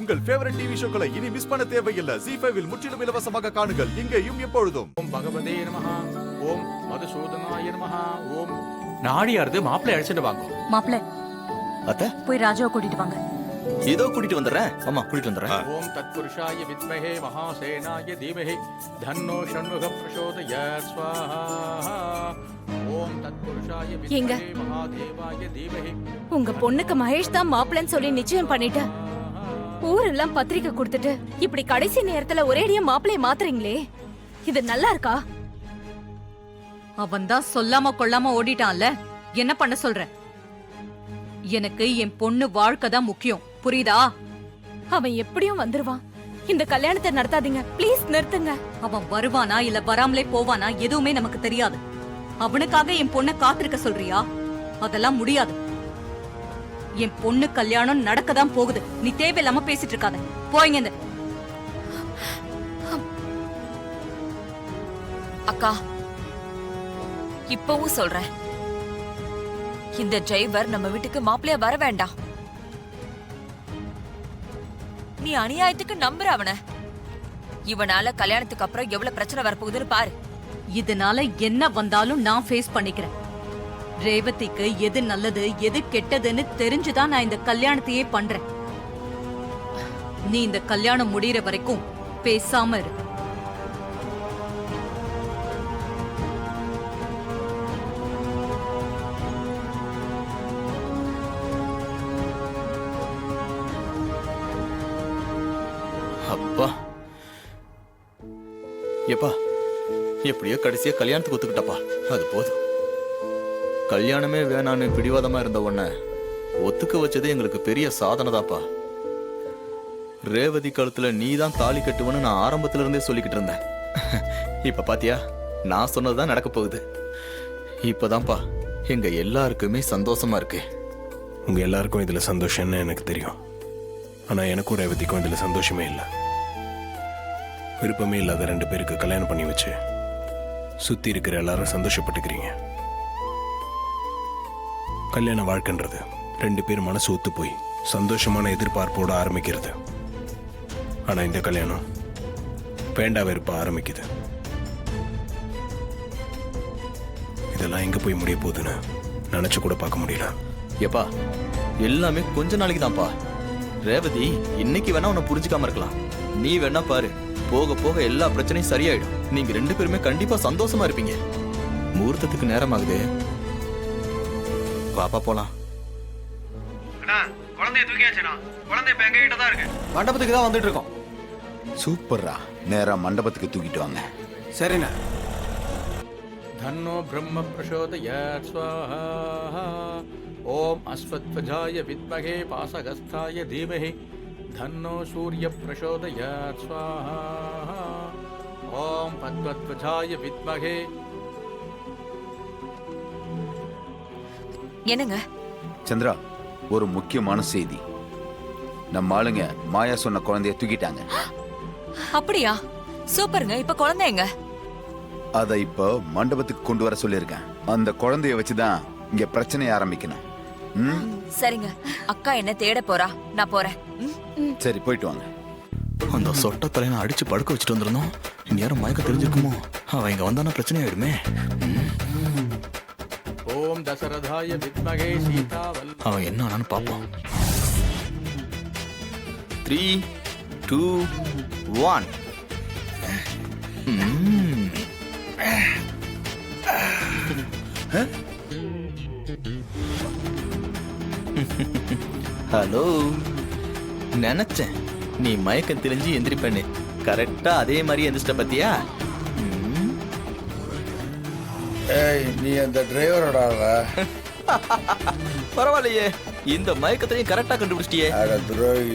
உங்கள் favourite TV ஷோக்களை இனி miss பண்ண தேவையில்லை. ZEE5 இல் முற்றிலும் இலவசமாக காணுங்கள். இங்கேயும் எப்பொழுதும். ஓம் பகவதே நமஹ. ஓம் மதுசூதனாய நமஹ. ஓம் நாடியாரது மாப்பிள்ளை அழைச்சிட்டு வாங்க. மாப்பிள்ளை அத்தை போய் ராஜாவை கூட்டிட்டு வாங்க. இதோ கூட்டிட்டு வந்துடுறேன். ஆமா கூட்டிட்டு வந்துடுறேன். ஓம் தத்புருஷாய வித்மஹே மகாசேனாய தீமஹி தன்னோ ஷண்முக பிரசோதயாத் ஸ்வாஹா. ஓம் தத்புருஷாய வித்மஹே மகாதேவாய தீமஹி. உங்க பொண்ணுக்கு மகேஷ் தான் மாப்பிள்ளைன்னு சொல்லி நிச்சயம் பண்ணிட்ட. ஊரெல்லாம் பத்திரிக்கை கொடுத்துட்டு இப்படி கடைசி நேரத்துல ஒரேடியா மாப்பிள்ளைய மாத்துறீங்களே, இது நல்லா இருக்கா? அவன் தான் சொல்லாம கொள்ளாம ஓடிட்டான்ல, என்ன பண்ண சொல்ற? எனக்கு என் பொண்ணு வாழ்க்கை தான் முக்கியம், புரியுதா? அவன் எப்படியும் வந்துருவான். இந்த கல்யாணத்தை நடத்தாதீங்க ப்ளீஸ், நிறுத்துங்க. அவன் வருவானா இல்ல வராமலே போவானா எதுவுமே நமக்கு தெரியாது. அவனுக்காக என் பொண்ணை காத்திருக்க சொல்றியா? அதெல்லாம் முடியாது. என் பொண்ணு கல்யாணம் நடக்கதான் போகுது. நீ தேவையில்லாம பேசிட்டு இருக்காத. போய்ங்க. இந்த அக்கா இப்பவும் சொல்றேன், இந்த டிரைவர் நம்ம வீட்டுக்கு மாப்பிள்ளையா வர வேண்டாம். நீ அநியாயத்துக்கு நம்புற அவன. இவனால கல்யாணத்துக்கு அப்புறம் எவ்வளவு பிரச்சனை வரப்போகுதுன்னு பாரு. இதனால என்ன வந்தாலும் நான் ஃபேஸ் பண்ணிக்கிறேன். ரேவதிக்கு எது நல்லது எது கெட்டதுன்னு தெரிஞ்சுதான் நான் இந்த கல்யாணத்தையே பண்றேன். நீ இந்த கல்யாணம் முடியற வரைக்கும் பேசாம இரு. அப்பா எப்பா எப்படியோ கடைசியா கல்யாணத்துக்கு ஒத்துக்கிட்டப்பா, அது போதும். கல்யாணமே வேணான்னு பிடிவாதமா இருந்த உன்னை ஒத்துக்க வச்சதே எங்களுக்கு பெரிய சாதனைதாப்பா. ரேவதி கழுத்துல நீதான் தாலி கட்டுவன்னு நான் ஆரம்பத்துல இருந்தே சொல்லிக்கிட்டு இருந்தேன். இப்ப பாத்தியா, நான் சொன்னதுதான் நடக்க போகுது. இப்பதான்ப்பா எங்க எல்லாருக்குமே சந்தோஷமா இருக்கு. உங்க எல்லாருக்கும் இதுல சந்தோஷம்னு எனக்கு தெரியும். ஆனா எனக்கும் ரேவதிக்கும் இதுல சந்தோஷமே இல்லை. விருப்பமே இல்லாத ரெண்டு பேருக்கு கல்யாணம் பண்ணி வச்சு சுத்தி இருக்கிற எல்லாரும் சந்தோஷப்பட்டுக்கிறீங்க. கல்யாண வாழ்க்கைன்றது ரெண்டு பேர் மனசு ஒத்து போய் சந்தோஷமான எதிர்பார்ப்போட ஆரம்பிக்கிறது. ஆனா இந்த கல்யாணம் வேண்டா வெறுப்பா ஆரம்பிக்குது. இதெல்லாம் எங்க போய் முடிய போகுதுன்னு நினைச்சு கூட பார்க்க முடியல. எப்பா எல்லாமே கொஞ்ச நாளைக்கு தான்ப்பா. ரேவதி இன்னைக்கு வேணா உன்னை புரிஞ்சுக்காம இருக்கலாம். நீ வேணா பாரு, போக போக எல்லா பிரச்சனையும் சரியாயிடும். நீங்க ரெண்டு பேருமே கண்டிப்பா சந்தோஷமா இருப்பீங்க. முகூர்த்தத்துக்கு நேரம் ஆகுது, பாப்பா போலாம். மண்டபத்துக்கு தான் வந்துட்டு இருக்கோம். சூப்பர்ரா, நேரா மண்டபத்துக்கு தூக்கிட்டு வாங்க. சரிண்ணா. தன்னோ பிரம்ம பிரசோதயாத் ஸ்வாஹா. ஓம் அஸ்வத்வஜாய வித்மஹே பாசகஸ்தாய தீமஹி தன்னோ சூரிய பிரசோதயாத் ஸ்வாஹா. ஓம் பத்வத்வஜாய வித்மஹே. என்னங்க சந்திரா, ஒரு முக்கியமான செய்தி. நம்ம ஆளுங்க மாயா சொன்ன குழந்தைய தூக்கிட்டாங்க. அப்படியா? சூப்பருங்க. இப்ப குழந்தைங்க அதை இப்போ மண்டபத்துக்கு கொண்டு வர சொல்லியிருக்கேன். அந்த குழந்தைய வச்சுதான் இங்க பிரச்சனை ஆரம்பிக்கணும். சரிங்க. அக்கா என்ன தேட போறா, நான் போறேன். சரி, போயிட்டு வாங்க. அந்த சொட்ட தலையை அடிச்சு படுக்க வச்சுட்டு வந்துருந்தோம். இந்நேரம் மயக்க தெரிஞ்சிருக்குமோ? அவன் இங்க வந்தானா பிரச்சனை ஆயிடுமே. ஓம் தசரதாய வித்மஹே சீதாவல். அவன் என்ன ஆனான்னு பாப்போம். 3, 2, 1. ஹலோ, நினைச்சேன் நீ மயக்கம் தெரிஞ்சு எந்திரிப்பேன்னு. கரெக்டா அதே மாதிரி எந்திரிச்சிட்ட பத்தியா? நீ அந்த டிரைவரோட பரவாயில்லையே, இந்த மயக்கத்தையும் கரெக்டா கண்டுபிடிச்சிட்டியே.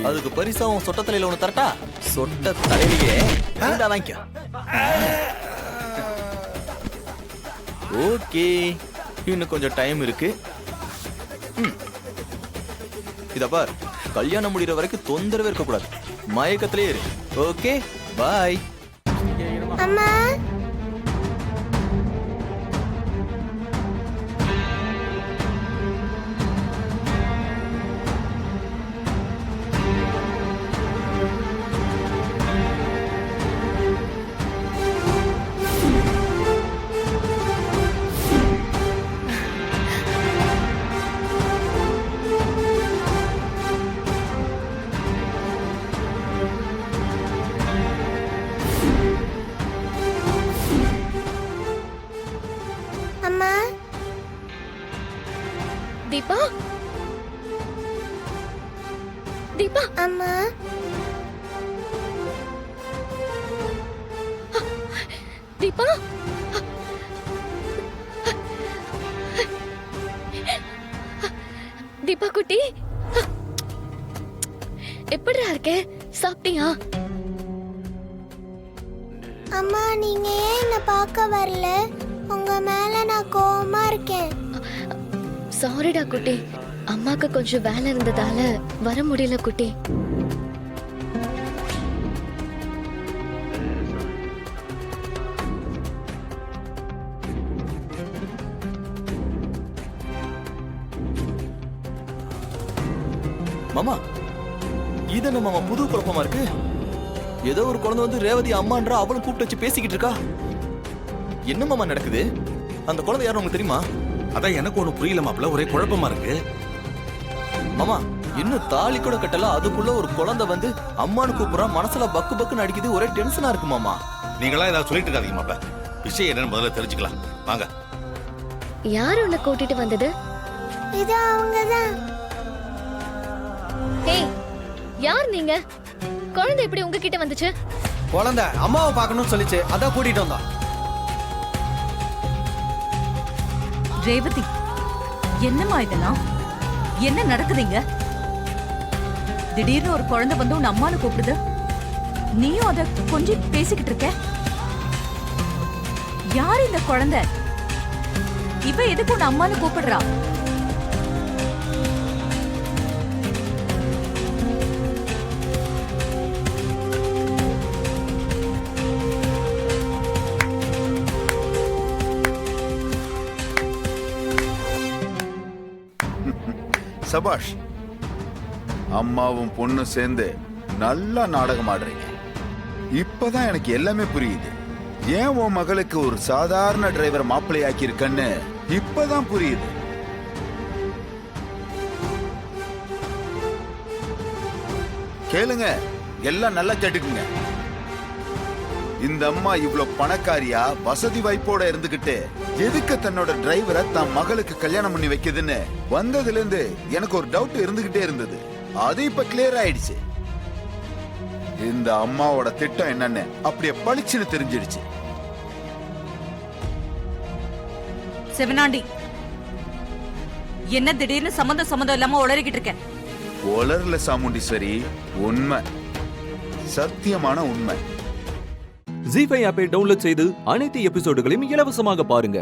அதுக்கு பரிசா உன் சொட்ட தலையில ஒண்ணு தரட்டா? சொட்ட தலையிலேயே வாங்கிக்க. ஓகே, இன்னும் கொஞ்சம் டைம் இருக்கு. இத பார், கல்யாணம் முடிகிற வரைக்கும் தொந்தரவே இருக்கக்கூடாது. மயக்கத்திலே இரு. ஓகே, பாய். அம்மா, தீபா தீபா அம்மா தீபா தீபா குட்டி எப்படிடா இருக்க? சாப்பிட்டியா? அம்மா நீங்க ஏன் என்ன பார்க்க வரல? உங்க மேல நான் கோவமா இருக்கேன். சாரிடா குட்டி, அம்மாக்கு கொஞ்சம் வேலை இருந்ததால வர முடியல குட்டி. மாமா இது என்ன மாமா புது குழப்பமா இருக்கு? ஏதோ ஒரு குழந்தை வந்து ரேவதி அம்மான்றா அவளும் கூப்பிட்டு வச்சு பேசிக்கிட்டு இருக்கா. என்ன மாமா நடக்குது? அந்த குழந்தை யாரும் உங்களுக்கு தெரியுமா? அதான் எனக்கு ஒண்ணு புரியல மாப்ள, ஒரே குழப்பமா இருக்கு. மாமா இன்னும் தாலி கூட கட்டல, அதுக்குள்ள ஒரு குழந்தை வந்து அம்மானு கூப்பிடுறா, மனசுல பக்கு பக்குன்னு அடிக்குது, ஒரே டென்ஷனா இருக்கு மாமா. நீங்களா ஏதாவது சொல்லிட்டு இருக்காதீங்க மாப்ள, விஷயம் என்னன்னு முதல்ல தெரிஞ்சுக்கலாம் வாங்க. யார் உன்னை கூட்டிட்டு வந்தது? இது அவங்கதான். ஏய், யார் நீங்க? குழந்தை எப்படி உங்ககிட்ட வந்துச்சு? குழந்தை அம்மாவை பார்க்கணும்னு சொல்லிச்சு, அதான் கூட்டிட்டு வந்தா. ரேவதி, என்னம்மா இதெல்லாம்? என்ன நடக்குதுங்க? திடீர்னு ஒரு குழந்தை வந்து உன் அம்மானு கூப்பிடுது, நீயும் அத கொஞ்சம் பேசிக்கிட்டு இருக்க. யார் இந்த குழந்தை? இவ எதுக்கு உன் அம்மானு கூப்பிடுறா? சபாஷ், அம்மாவும் பொண்ணும் சேர்ந்து நல்லா நாடகம் ஆடுறீங்க. இப்பதான் எனக்கு எல்லாமே புரியுது. ஏன் உன் மகளுக்கு ஒரு சாதாரண டிரைவர் மாப்பிள்ளையாக்கி இருக்கன்னு இப்பதான் புரியுது. கேளுங்க, எல்லாம் நல்லா கேட்டுக்குங்க. இந்த அம்மா இவ்வளவு பணக்காரியா வசதி வாய்ப்போட இருந்துகிட்டு எதுக்கு தன்னோட டிரைவரை தன் மகளுக்கு கல்யாணம் பண்ணி வைக்குதுன்னு வந்ததுல இருந்து எனக்கு ஒரு டவுட் இருந்துகிட்டே இருந்தது. அது இப்ப கிளியர் ஆயிடுச்சு. இந்த அம்மாவோட திட்டம் என்னன்னு அப்படியே பளிச்சுன்னு தெரிஞ்சிடுச்சு. செவனாண்டி, என்ன திடீர்னு சம்பந்தம் இல்லாம உளறிக்கிட்டு இருக்க? உலர்ல சாமுண்டீஸ்வரி, உண்மை, சத்தியமான உண்மை. ஜீ5 ஆப்பை டவுன்லோட் செய்து அனைத்து எபிசோடுகளையும் இலவசமாக பாருங்க.